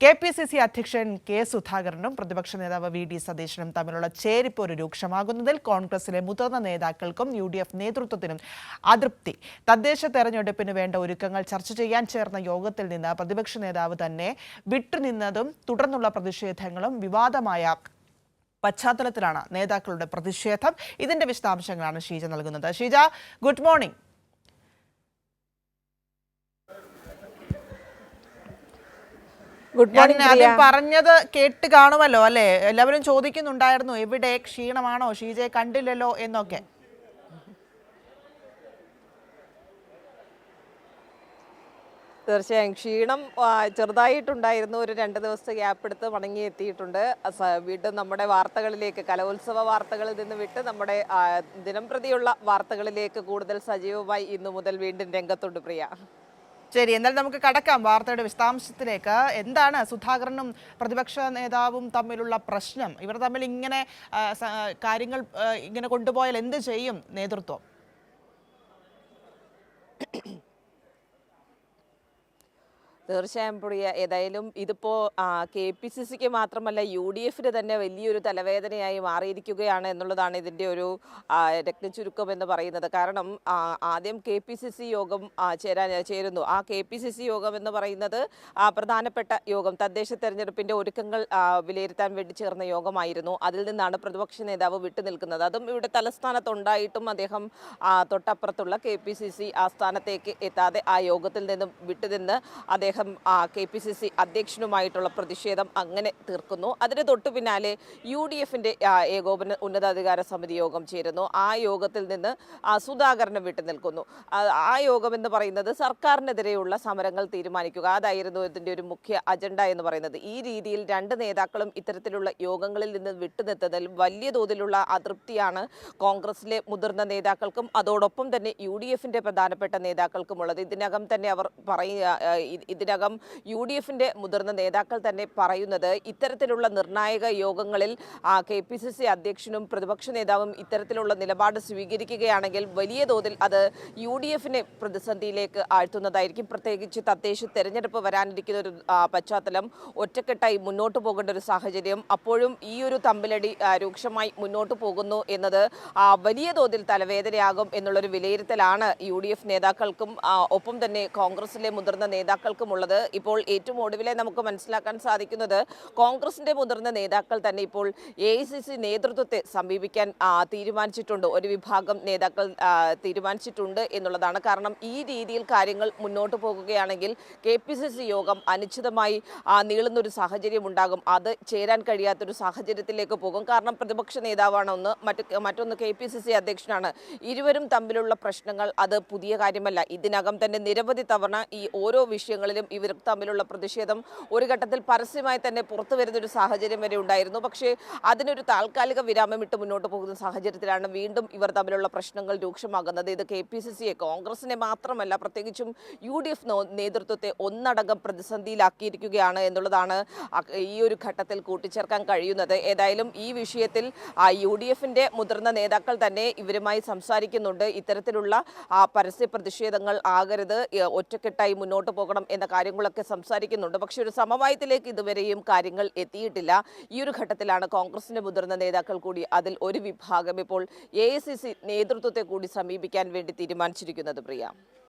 KPCC അധ്യക്ഷൻ K സുധാകരനും പ്രതിപക്ഷ നേതാവ് വി.ഡി. സതീശനും തമ്മിലുള്ള ചേരിപ്പോര് രൂക്ഷമാകുന്നതിൽ കോൺഗ്രസിലെ മുതിർന്ന നേതാക്കൾക്കും യു.ഡി.എഫ് നേതൃത്വത്തിനും അതൃപ്തി. തദ്ദേശ തെരഞ്ഞെടുപ്പിന് വേണ്ട ഒരുക്കങ്ങൾ ചർച്ച ചെയ്യാൻ ചേർന്ന യോഗത്തിൽ നിന്ന് പ്രതിപക്ഷ നേതാവ് തന്നെ വിട്ടുനിന്നതും തുടർന്നുള്ള പ്രതിഷേധങ്ങളും വിവാദമായ പശ്ചാത്തലത്തിലാണ് നേതാക്കളുടെ പ്രതിഷേധം. ഇതിന്റെ വിശദാംശങ്ങളാണ് ഷീജ നൽകുന്നത്. Sheeja, good morning. ആദ്യം പറഞ്ഞത് കേട്ട് കാണുമല്ലോ അല്ലെ? എല്ലാവരും ചോദിക്കുന്നുണ്ടായിരുന്നു, എവിടെ, ക്ഷീണമാണോ, ഷീജയെ കണ്ടില്ലല്ലോ എന്നൊക്കെ. തീർച്ചയായും ക്ഷീണം ചെറുതായിട്ടുണ്ടായിരുന്നു. ഒരു 2 ദിവസത്തെ ഗ്യാപ്പ് എടുത്ത് മടങ്ങിയെത്തിയിട്ടുണ്ട്. വീണ്ടും നമ്മുടെ വാർത്തകളിലേക്ക്, കലോത്സവ വാർത്തകളിൽ നിന്ന് വിട്ട് നമ്മുടെ ദിനംപ്രതിയുള്ള വാർത്തകളിലേക്ക് കൂടുതൽ സജീവമായി ഇന്നു മുതൽ വീണ്ടും രംഗത്തുണ്ട് പ്രിയ. ശരി, എന്നാലും നമുക്ക് കടക്കാം വാർത്തയുടെ വിശദാംശത്തിലേക്ക്. എന്താണ് സുധാകരനും പ്രതിപക്ഷ നേതാവും തമ്മിലുള്ള പ്രശ്നം? ഇവർ തമ്മിൽ ഇങ്ങനെ കാര്യങ്ങൾ ഇങ്ങനെ കൊണ്ടുപോയാൽ എന്ത് ചെയ്യും നേതൃത്വം? തീർച്ചയായും പ്രിയ, ഏതായാലും ഇതിപ്പോൾ കെ.പി.സി.സിക്ക് മാത്രമല്ല യു.ഡി.എഫിന് തന്നെ വലിയൊരു തലവേദനയായി മാറിയിരിക്കുകയാണ് എന്നുള്ളതാണ് ഇതിൻ്റെ ഒരു രത്നചുരുക്കം എന്ന് പറയുന്നത്. കാരണം ആദ്യം കെ.പി.സി.സി യോഗം ചേരുന്നു. ആ കെ.പി.സി.സി യോഗം എന്ന് പറയുന്നത് പ്രധാനപ്പെട്ട യോഗം, തദ്ദേശ തെരഞ്ഞെടുപ്പിൻ്റെ ഒരുക്കങ്ങൾ വിലയിരുത്താൻ വേണ്ടി ചേർന്ന യോഗമായിരുന്നു. അതിൽ നിന്നാണ് പ്രതിപക്ഷ നേതാവ് വിട്ടുനിൽക്കുന്നത്. അതും ഇവിടെ തലസ്ഥാനത്തുണ്ടായിട്ടും അദ്ദേഹം തൊട്ടപ്പുറത്തുള്ള കെ.പി.സി.സി ആസ്ഥാനത്തേക്ക് എത്താതെ ആ യോഗത്തിൽ നിന്നും വിട്ടുനിന്ന് അദ്ദേഹം കെ.പി.സി.സി അധ്യക്ഷനുമായിട്ടുള്ള പ്രതിഷേധം അങ്ങനെ തീർക്കുന്നു. അതിന് തൊട്ടു പിന്നാലെ യു.ഡി.എഫിൻ്റെ ഏകോപന ഉന്നതാധികാര സമിതി യോഗം ചേരുന്നു. ആ യോഗത്തിൽ നിന്ന് സുധാകരനെ വിട്ടുനിൽക്കുന്നു. ആ യോഗം എന്ന് പറയുന്നത് സർക്കാരിനെതിരെയുള്ള സമരങ്ങൾ തീരുമാനിക്കുക, അതായിരുന്നു ഇതിൻ്റെ ഒരു മുഖ്യ അജണ്ട എന്ന് പറയുന്നത്. ഈ രീതിയിൽ 2 നേതാക്കളും ഇത്തരത്തിലുള്ള യോഗങ്ങളിൽ നിന്ന് വിട്ടുനിന്നതിൽ വലിയ തോതിലുള്ള അതൃപ്തിയാണ് കോൺഗ്രസിലെ മുതിർന്ന നേതാക്കൾക്കും അതോടൊപ്പം തന്നെ യു.ഡി.എഫിൻ്റെ പ്രധാനപ്പെട്ട നേതാക്കൾക്കുമുള്ളത്. ഇതിനകം തന്നെ അവർ ഇതിനകം യു.ഡി.എഫിൻ്റെ മുതിർന്ന നേതാക്കൾ തന്നെ പറയുന്നത്, ഇത്തരത്തിലുള്ള നിർണായക യോഗങ്ങളിൽ കെ.പി.സി.സി അധ്യക്ഷനും പ്രതിപക്ഷ നേതാവും ഇത്തരത്തിലുള്ള നിലപാട് സ്വീകരിക്കുകയാണെങ്കിൽ വലിയ തോതിൽ അത് യു.ഡി.എഫിനെ പ്രതിസന്ധിയിലേക്ക് ആഴ്ത്തുന്നതായിരിക്കും. പ്രത്യേകിച്ച് തദ്ദേശ തെരഞ്ഞെടുപ്പ് വരാനിരിക്കുന്ന ഒരു പശ്ചാത്തലം, ഒറ്റക്കെട്ടായി മുന്നോട്ട് പോകേണ്ട ഒരു സാഹചര്യം, അപ്പോഴും ഈ ഒരു തമ്മിലടി രൂക്ഷമായി മുന്നോട്ട് പോകുന്നു എന്നത് വലിയ തോതിൽ തലവേദനയാകും എന്നുള്ളൊരു വിലയിരുത്തലാണ് യു.ഡി.എഫ് നേതാക്കൾക്കും ഒപ്പം തന്നെ കോൺഗ്രസിലെ മുതിർന്ന നേതാക്കൾക്കുമുള്ളത്. ഇപ്പോൾ ഏറ്റവും ഒടുവിലെ നമുക്ക് മനസ്സിലാക്കാൻ സാധിക്കുന്നത്, കോൺഗ്രസിന്റെ മുതിർന്ന നേതാക്കൾ തന്നെ ഇപ്പോൾ എ.ഐ.സി.സി നേതൃത്വത്തെ സമീപിക്കാൻ തീരുമാനിച്ചിട്ടുണ്ട്. ഒരു വിഭാഗം നേതാക്കൾ തീരുമാനിച്ചിട്ടുണ്ട് എന്നുള്ളതാണ്. കാരണം ഈ രീതിയിൽ കാര്യങ്ങൾ മുന്നോട്ട് പോകുകയാണെങ്കിൽ കെ.പി.സി.സി യോഗം അനിശ്ചിതമായി നീളുന്നൊരു സാഹചര്യം ഉണ്ടാകും. അത് ചേരാൻ കഴിയാത്തൊരു സാഹചര്യത്തിലേക്ക് പോകും. കാരണം പ്രതിപക്ഷ നേതാവാണ് ഒന്ന്, മറ്റൊന്ന് കെ.പി.സി.സി അധ്യക്ഷനാണ്. ഇരുവരും തമ്മിലുള്ള പ്രശ്നങ്ങൾ അത് പുതിയ കാര്യമല്ല. ഇതിനകം തന്നെ നിരവധി തവണ ഈ ഓരോ വിഷയങ്ങളിലും ഇവർ തമ്മിലുള്ള പ്രതിഷേധം ഒരു ഘട്ടത്തിൽ പരസ്യമായി തന്നെ പുറത്തു വരുന്നൊരു സാഹചര്യം വരെ ഉണ്ടായിരുന്നു. പക്ഷേ അതിനൊരു താൽക്കാലിക വിരാമം ഇട്ട് മുന്നോട്ട് പോകുന്ന സാഹചര്യത്തിലാണ് വീണ്ടും ഇവർ തമ്മിലുള്ള പ്രശ്നങ്ങൾ രൂക്ഷമാകുന്നത്. ഇത് കെ.പി.സി.സിയെ, കോൺഗ്രസിനെ മാത്രമല്ല യു.ഡി.എഫ് നേതൃത്വത്തെ ഒന്നടങ്കം പ്രതിസന്ധിയിലാക്കിയിരിക്കുകയാണ് എന്നുള്ളതാണ് ഈ ഒരു ഘട്ടത്തിൽ കൂട്ടിച്ചേർക്കാൻ കഴിയുന്നത്. ഏതായാലും ഈ വിഷയത്തിൽ യു.ഡി.എഫിൻ്റെ മുതിർന്ന നേതാക്കൾ തന്നെ ഇവരുമായി സംസാരിക്കുന്നുണ്ട്. ഇത്തരത്തിലുള്ള പരസ്യ പ്രതിഷേധങ്ങൾ ആകരുത്, ഒറ്റക്കെട്ടായി മുന്നോട്ട് പോകണം എന്ന കാര്യങ്ങളൊക്കെ സംസാരിക്കുന്നുണ്ട്. പക്ഷെ ഒരു സമവായത്തിലേക്ക് ഇതുവരെയും കാര്യങ്ങൾ എത്തിയിട്ടില്ല. ഈ ഒരു ഘട്ടത്തിലാണ് കോൺഗ്രസിന്റെ മുതിർന്ന നേതാക്കൾ കൂടി അതിൽ ഒരു വിഭാഗം ഇപ്പോൾ എ.ഐ.സി.സി നേതൃത്വത്തെ കൂടി സമീപിക്കാൻ വേണ്ടി തീരുമാനിച്ചിരിക്കുന്നത് പ്രിയ.